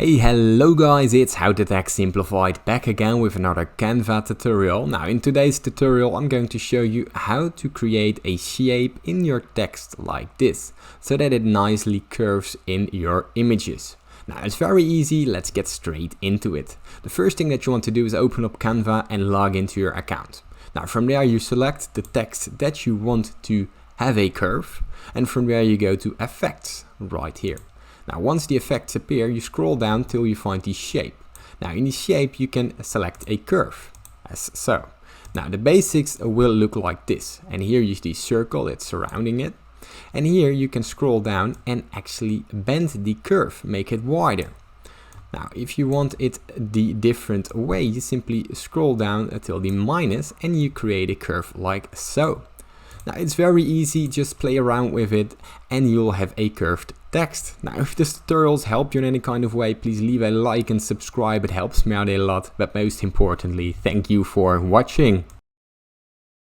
Hey, hello guys, it's How to Text Simplified back again with another Canva tutorial. Now in today's tutorial I'm going to show you how to create a shape in your text like this, so that it nicely curves in your images. Now it's very easy, let's get straight into it. The first thing that you want to do is open up Canva and log into your account. Now from there you select the text that you want to have a curve, and from there you go to Effects right here. Now once the effects appear, you scroll down till you find the shape. Now in the shape you can select a curve, as so. Now the basics will look like this, and here you see the circle that's surrounding it. And here you can scroll down and actually bend the curve, make it wider. Now if you want it the different way, you simply scroll down until the minus and you create a curve like so. Now it's very easy, just play around with it and you'll have a curved text. Now if this tutorials helped you in any kind of way, please leave a like and subscribe, it helps me out a lot, but most importantly, thank you for watching.